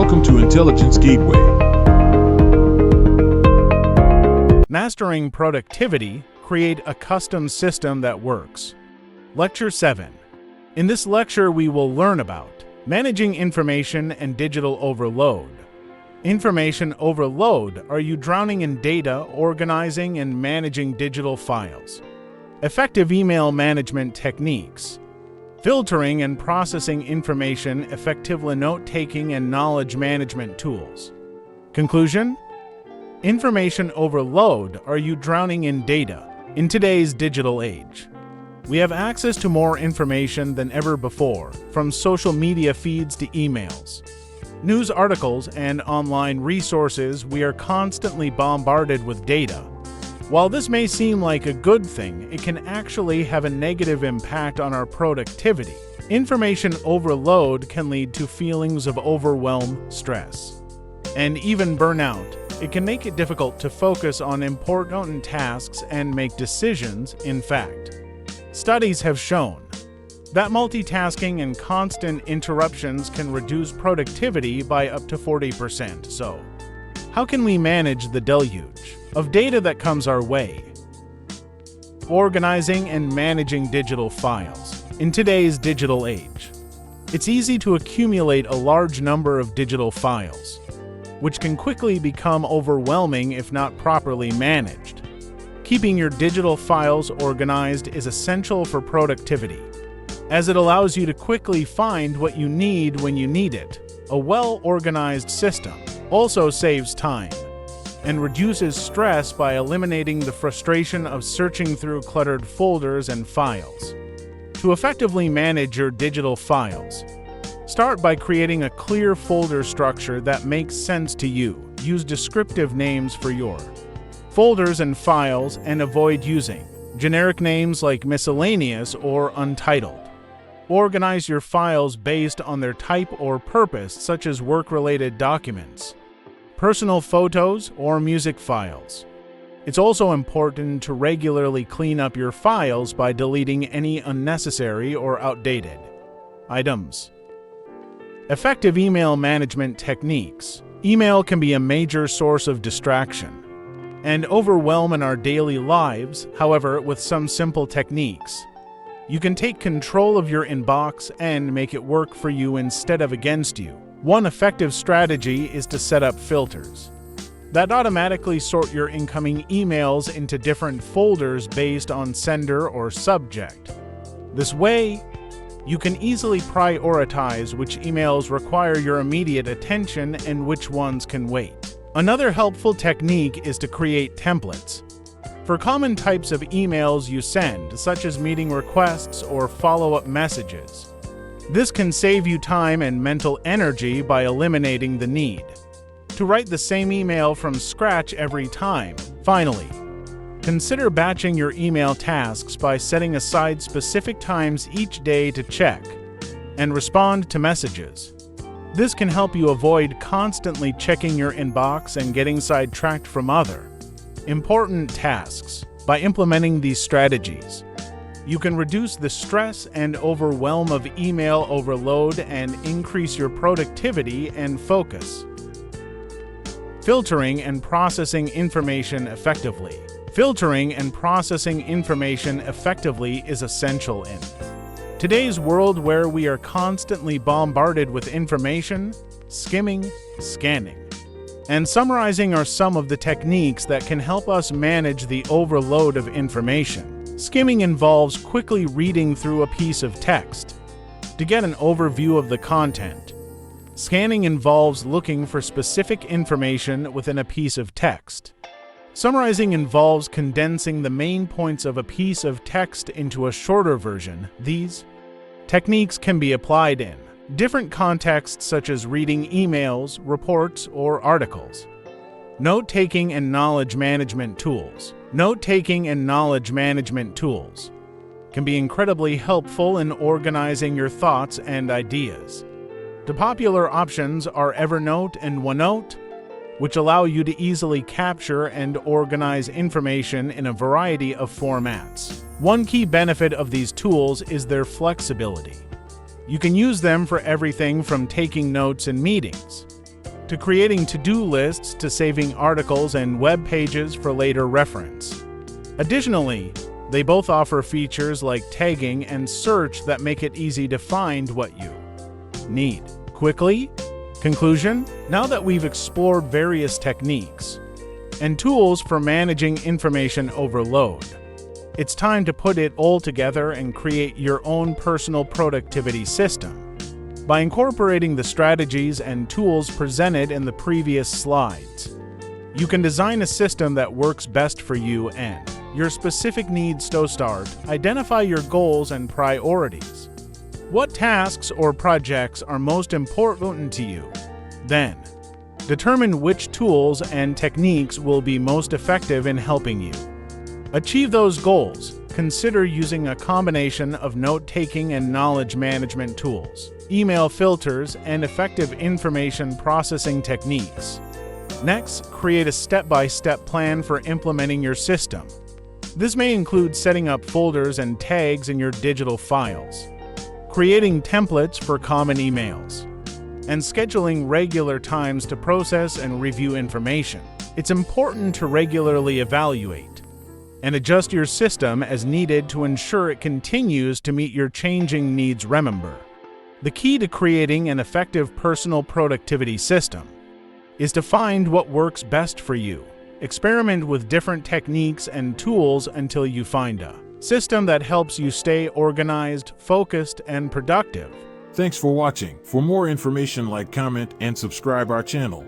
Welcome to Intelligence Gateway. Mastering productivity, create a custom system that works. Lecture 7. In this lecture, we will learn about managing information and digital overload. Information overload: are you drowning in data, organizing and managing digital files? Effective email management techniques. Filtering and processing information, effective note-taking and knowledge management tools. Conclusion: information overload: are you drowning in data? In today's digital age, we have access to more information than ever before, from social media feeds to emails, news articles, and online resources. We are constantly bombarded with data. While this may seem like a good thing, it can actually have a negative impact on our productivity. Information overload can lead to feelings of overwhelm, stress, and even burnout. It can make it difficult to focus on important tasks and make decisions. In fact, studies have shown that multitasking and constant interruptions can reduce productivity by up to 40%. So, how can we manage the deluge of data that comes our way? Organizing and managing digital files. In today's digital age, it's easy to accumulate a large number of digital files, which can quickly become overwhelming if not properly managed. Keeping your digital files organized is essential for productivity, as it allows you to quickly find what you need when you need it. A well-organized system also saves time and reduces stress by eliminating the frustration of searching through cluttered folders and files. To effectively manage your digital files, start by creating a clear folder structure that makes sense to you. Use descriptive names for your folders and files and avoid using generic names like miscellaneous or untitled. Organize your files based on their type or purpose, such as work-related documents, personal photos, or music files. It's also important to regularly clean up your files by deleting any unnecessary or outdated items. Effective email management techniques. Email can be a major source of distraction and overwhelm in our daily lives. However, with some simple techniques, you can take control of your inbox and make it work for you instead of against you. One effective strategy is to set up filters that automatically sort your incoming emails into different folders based on sender or subject. This way, you can easily prioritize which emails require your immediate attention and which ones can wait. Another helpful technique is to create templates for common types of emails you send, such as meeting requests or follow-up messages. This can save you time and mental energy by eliminating the need to write the same email from scratch every time. Finally, consider batching your email tasks by setting aside specific times each day to check and respond to messages. This can help you avoid constantly checking your inbox and getting sidetracked from other important tasks. By implementing these strategies, you can reduce the stress and overwhelm of email overload and increase your productivity and focus. Filtering and processing information effectively. Filtering and processing information effectively is essential in today's world where we are constantly bombarded with information. Skimming, scanning, and summarizing are some of the techniques that can help us manage the overload of information. Skimming involves quickly reading through a piece of text to get an overview of the content. Scanning involves looking for specific information within a piece of text. Summarizing involves condensing the main points of a piece of text into a shorter version. These techniques can be applied in different contexts, such as reading emails, reports, or articles. Note-taking and knowledge management tools. Note-taking and knowledge management tools can be incredibly helpful in organizing your thoughts and ideas. The popular options are Evernote and OneNote, which allow you to easily capture and organize information in a variety of formats. One key benefit of these tools is their flexibility. You can use them for everything from taking notes in meetings to creating to-do lists to saving articles and web pages for later reference. Additionally, they both offer features like tagging and search that make it easy to find what you need quickly. Conclusion: now that we've explored various techniques and tools for managing information overload, it's time to put it all together and create your own personal productivity system. By incorporating the strategies and tools presented in the previous slides, you can design a system that works best for you and your specific needs. To start, identify your goals and priorities. What tasks or projects are most important to you? Then, determine which tools and techniques will be most effective in helping you achieve those goals. Consider using a combination of note-taking and knowledge management tools, email filters, and effective information processing techniques. Next, create a step-by-step plan for implementing your system. This may include setting up folders and tags in your digital files, creating templates for common emails, and scheduling regular times to process and review information. It's important to regularly evaluate and adjust your system as needed to ensure it continues to meet your changing needs. Remember, the key to creating an effective personal productivity system is to find what works best for you. Experiment with different techniques and tools until you find a system that helps you stay organized, focused, and productive. Thanks for watching. For more information, like, comment, and subscribe our channel.